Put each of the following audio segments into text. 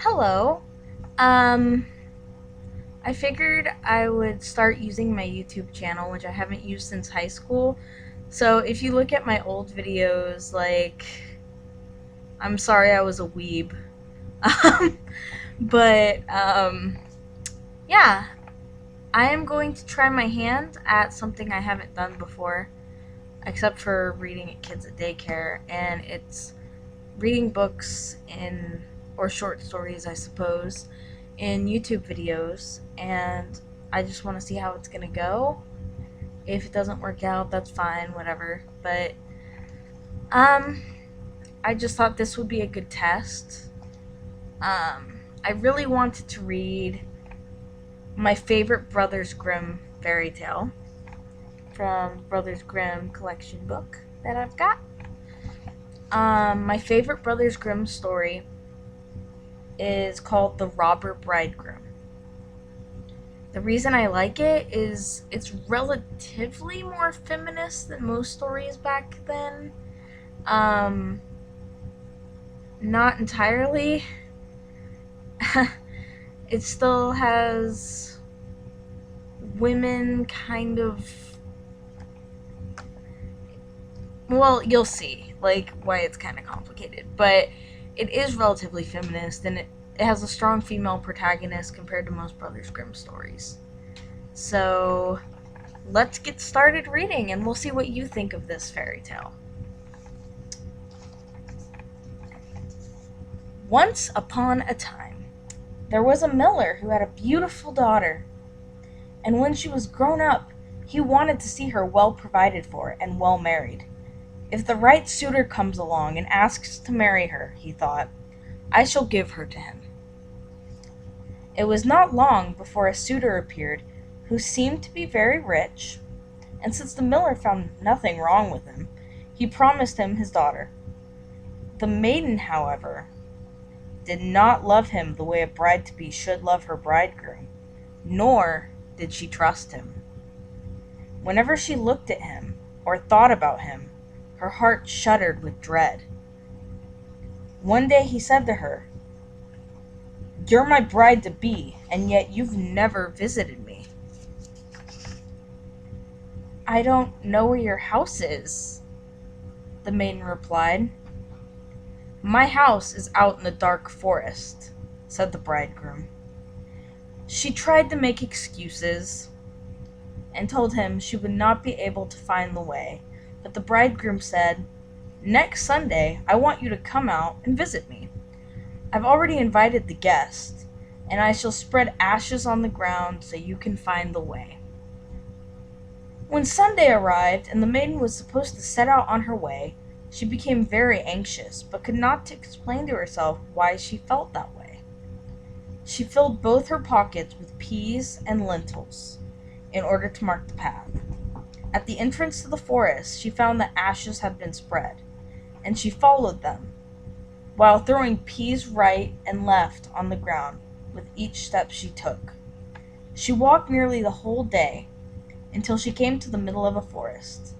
Hello. Um, I figured I would start using my YouTube channel, which I haven't used since high school. So if you look at my old videos, I'm sorry I was a weeb. Um, but yeah, I am going to try my hand at something I haven't done before, except for reading at kids at daycare, and it's reading books or short stories, I suppose, in YouTube videos, and I just want to see how it's gonna go. If it doesn't work out, that's fine, whatever. But um, I just thought this would be a good test. I really wanted to read my favorite Brothers Grimm fairy tale from Brothers Grimm collection book that I've got. My favorite Brothers Grimm story is called The Robber Bridegroom. The reason I like it is it's relatively more feminist than most stories back then. Um, Not entirely. It still has women kind of. Well, you'll see, why it's kind of complicated. But it is relatively feminist, and it has a strong female protagonist compared to most Brothers Grimm stories. So, let's get started reading, and we'll see what you think of this fairy tale. Once upon a time, there was a miller who had a beautiful daughter, and when she was grown up, he wanted to see her well provided for and well married. If the right suitor comes along and asks to marry her, he thought, I shall give her to him. It was not long before a suitor appeared who seemed to be very rich, and since the miller found nothing wrong with him, he promised him his daughter. The maiden, however, did not love him the way a bride-to-be should love her bridegroom, nor did she trust him. Whenever she looked at him, or thought about him, her heart shuddered with dread. One day he said to her, You're my bride-to-be, and yet you've never visited me. I don't know where your house is, the maiden replied. My house is out in the dark forest, said the bridegroom. She tried to make excuses and told him she would not be able to find the way, but the bridegroom said, Next Sunday I want you to come out and visit me. I've already invited the guests, and I shall spread ashes on the ground so you can find the way. When Sunday arrived and the maiden was supposed to set out on her way, she became very anxious, but could not explain to herself why she felt that way. She filled both her pockets with peas and lentils in order to mark the path. At the entrance to the forest, she found that ashes had been spread, and she followed them, while throwing peas right and left on the ground with each step she took. She walked nearly the whole day, until she came to the middle of a forest.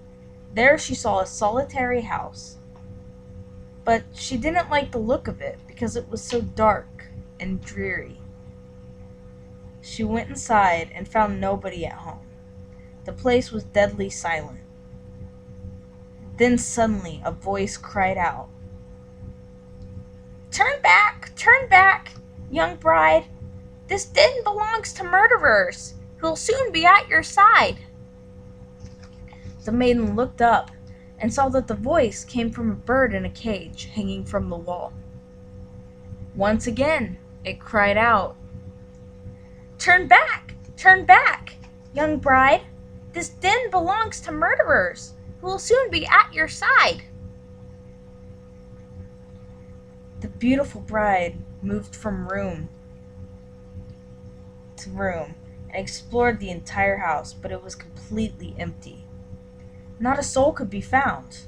There she saw a solitary house, but she didn't like the look of it because it was so dark and dreary. She went inside and found nobody at home. The place was deadly silent. Then suddenly a voice cried out, turn back, young bride. This den belongs to murderers, who'll soon be at your side. The maiden looked up and saw that the voice came from a bird in a cage hanging from the wall. Once again, it cried out, turn back, young bride. This den belongs to murderers, who will soon be at your side. The beautiful bride moved from room to room and explored the entire house, but it was completely empty. Not a soul could be found.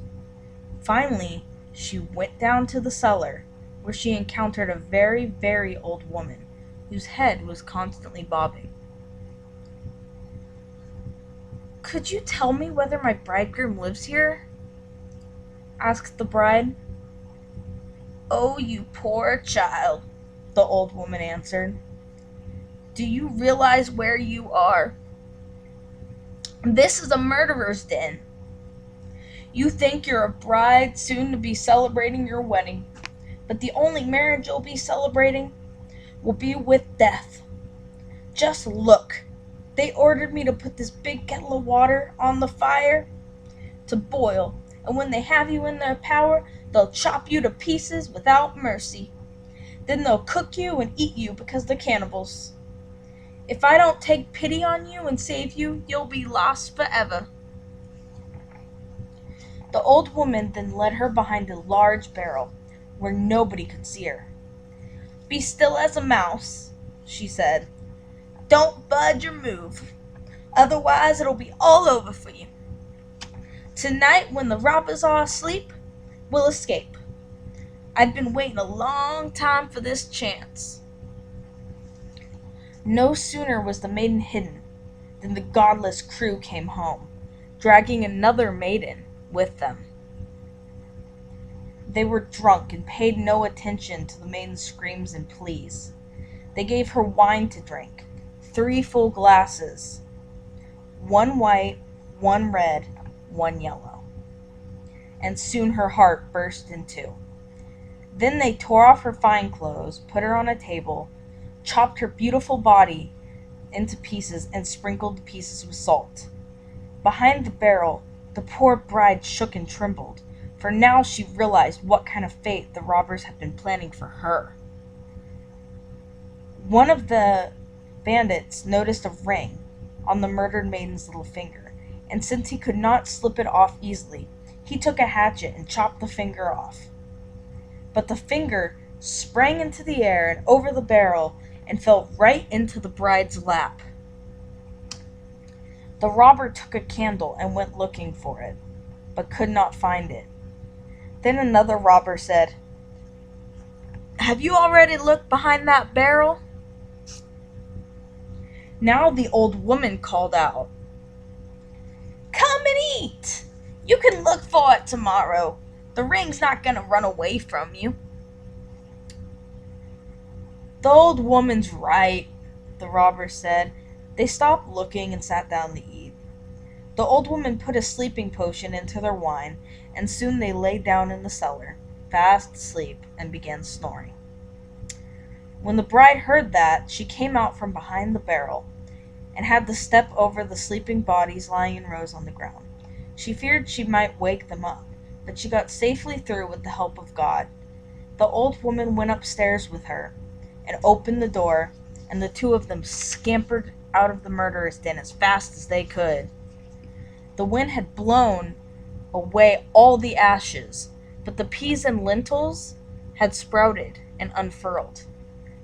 Finally, she went down to the cellar, where she encountered a very, very old woman, whose head was constantly bobbing. Could you tell me whether my bridegroom lives here? Asked the bride. Oh, you poor child, the old woman answered. "Do you realize where you are? This is a murderer's den. You think you're a bride soon to be celebrating your wedding, but the only marriage you'll be celebrating will be with death. Just look. They ordered me to put this big kettle of water on the fire to boil, and when they have you in their power, they'll chop you to pieces without mercy. Then they'll cook you and eat you because they're cannibals. If I don't take pity on you and save you, you'll be lost forever." The old woman then led her behind a large barrel, where nobody could see her. "Be still as a mouse," she said. "Don't budge or move, otherwise it'll be all over for you. Tonight, when the robbers are asleep, we'll escape. I've been waiting a long time for this chance." No sooner was the maiden hidden than the godless crew came home, dragging another maiden with them. They were drunk and paid no attention to the maiden's screams and pleas. They gave her wine to drink, 3 full glasses, 1 white, 1 red, 1 yellow. And soon her heart burst in two. Then they tore off her fine clothes, put her on a table, chopped her beautiful body into pieces, and sprinkled the pieces with salt. Behind the barrel, the poor bride shook and trembled, for now she realized what kind of fate the robbers had been planning for her. One of the bandits noticed a ring on the murdered maiden's little finger, and since he could not slip it off easily, he took a hatchet and chopped the finger off. But the finger sprang into the air and over the barrel and fell right into the bride's lap. The robber took a candle and went looking for it, but could not find it. Then another robber said, "Have you already looked behind that barrel?" Now the old woman called out, "Come and eat! You can look for it tomorrow. The ring's not going to run away from you." "The old woman's right," the robber said. They stopped looking and sat down to eat. The old woman put a sleeping potion into their wine, and soon they lay down in the cellar, fast asleep, and began snoring. When the bride heard that, she came out from behind the barrel, and had to step over the sleeping bodies lying in rows on the ground. She feared she might wake them up, but she got safely through with the help of God. The old woman went upstairs with her, and opened the door, and the two of them scampered out of the murderer's den as fast as they could. The wind had blown away all the ashes, but the peas and lentils had sprouted and unfurled,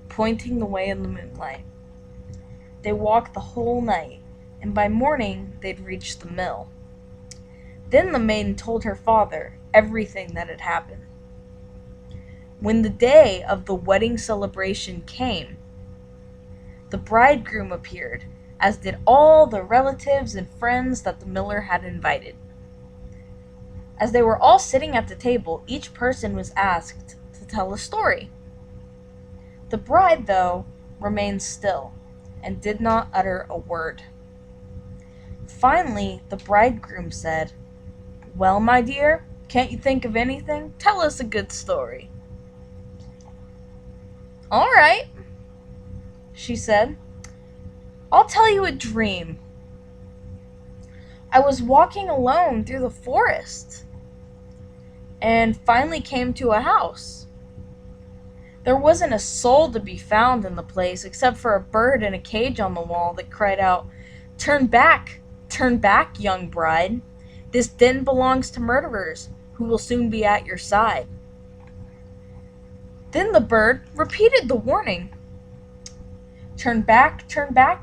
pointing the way in the moonlight. They walked the whole night, and by morning they'd reached the mill. Then the maiden told her father everything that had happened. When the day of the wedding celebration came, the bridegroom appeared, as did all the relatives and friends that the miller had invited. As they were all sitting at the table, each person was asked to tell a story. The bride, though, remained still and did not utter a word. Finally, the bridegroom said, "Well, my dear, can't you think of anything? Tell us a good story." "All right," she said. "I'll tell you a dream. I was walking alone through the forest and finally came to a house. There wasn't a soul to be found in the place except for a bird in a cage on the wall that cried out, 'Turn back, young bride. This den belongs to murderers who will soon be at your side.' Then the bird repeated the warning, 'Turn back,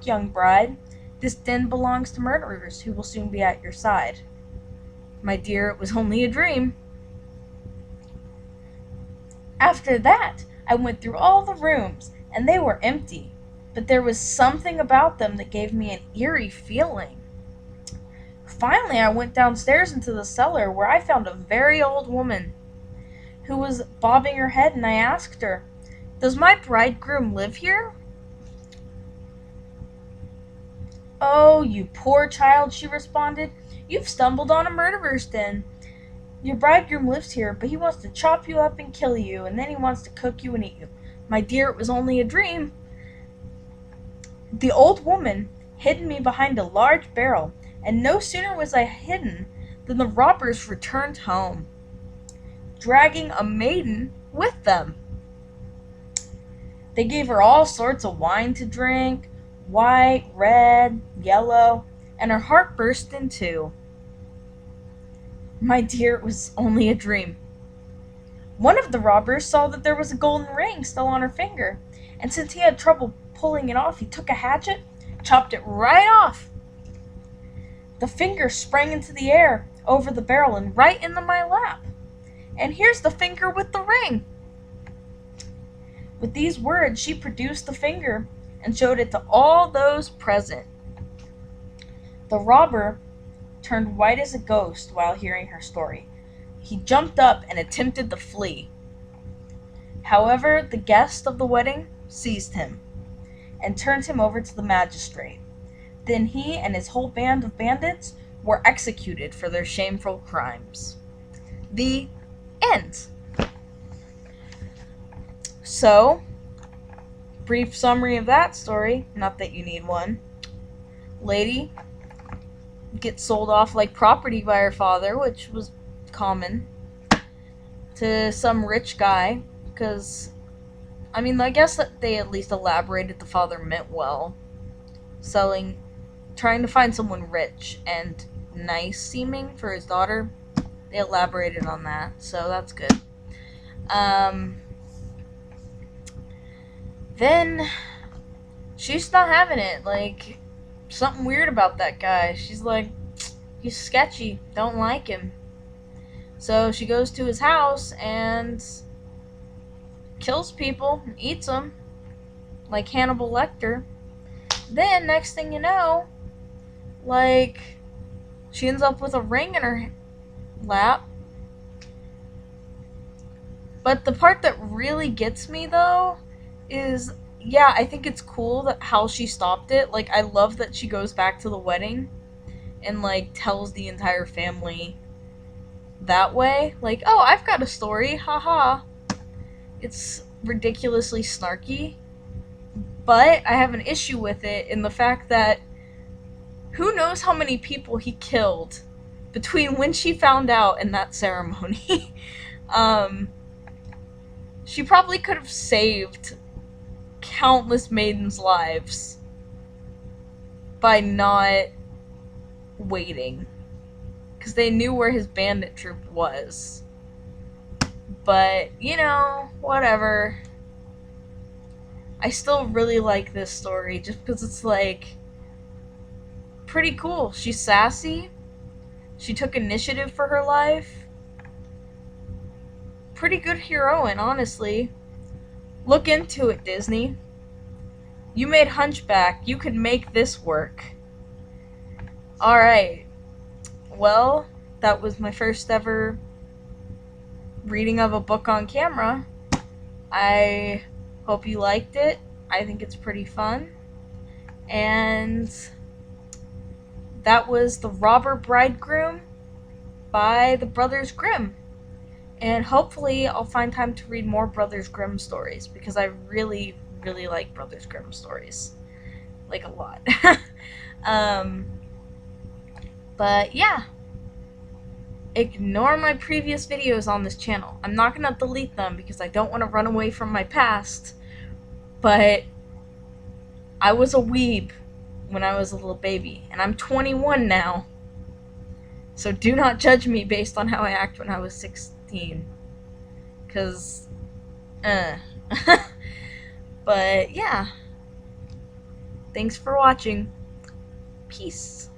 young bride. This den belongs to murderers who will soon be at your side.' My dear, it was only a dream. After that, I went through all the rooms, and they were empty, but there was something about them that gave me an eerie feeling. Finally, I went downstairs into the cellar, where I found a very old woman who was bobbing her head, and I asked her, Does my bridegroom live here? Oh, you poor child, she responded. You've stumbled on a murderer's den. Your bridegroom lives here, but he wants to chop you up and kill you, and then he wants to cook you and eat you. My dear, it was only a dream. The old woman hid me behind a large barrel, and no sooner was I hidden than the robbers returned home, dragging a maiden with them. They gave her all sorts of wine to drink, white, red, yellow, and her heart burst in two. My dear, it was only a dream. One of the robbers saw that there was a golden ring still on her finger, and since he had trouble pulling it off, he took a hatchet, chopped it right off. The finger sprang into the air over the barrel and right into my lap. And here's the finger with the ring. With these words, she produced the finger and showed it to all those present. The robber turned white as a ghost while hearing her story. He jumped up and attempted to flee. However, the guest of the wedding seized him and turned him over to the magistrate. Then he and his whole band of bandits were executed for their shameful crimes. The end. So, brief summary of that story, not that you need one. Lady gets sold off like property by her father, which was common, to some rich guy, because, I guess that they at least elaborated the father meant well. Trying to find someone rich and nice seeming for his daughter. They elaborated on that, so that's good. Then she's not having it. Like, something weird about that guy. She's like, he's sketchy. Don't like him. So she goes to his house and kills people and eats them, like Hannibal Lecter. Then, next thing you know, like, she ends up with a ring in her lap. But the part that really gets me, though, is, yeah, I think it's cool that how she stopped it. Like, I love that she goes back to the wedding and, like, tells the entire family that way. Like, oh, I've got a story, haha. It's ridiculously snarky, but I have an issue with it in the fact that who knows how many people he killed between when she found out and that ceremony. She probably could have saved countless maidens' lives by not waiting, because they knew where his bandit troop was. But, whatever. I still really like this story just because it's, like, pretty cool. She's sassy. She took initiative for her life. Pretty good heroine, honestly. Look into it, Disney. You made Hunchback. You could make this work. Alright. Well, that was my first ever reading of a book on camera. I hope you liked it. I think it's pretty fun. And that was The Robber Bridegroom by the Brothers Grimm. And hopefully I'll find time to read more Brothers Grimm stories, because I really, really like Brothers Grimm stories. Like, a lot. But yeah. Ignore my previous videos on this channel. I'm not going to delete them because I don't want to run away from my past. But I was a weeb when I was a little baby, and I'm 21 now. So do not judge me based on how I act when I was 16. Because, But, yeah. Thanks for watching. Peace.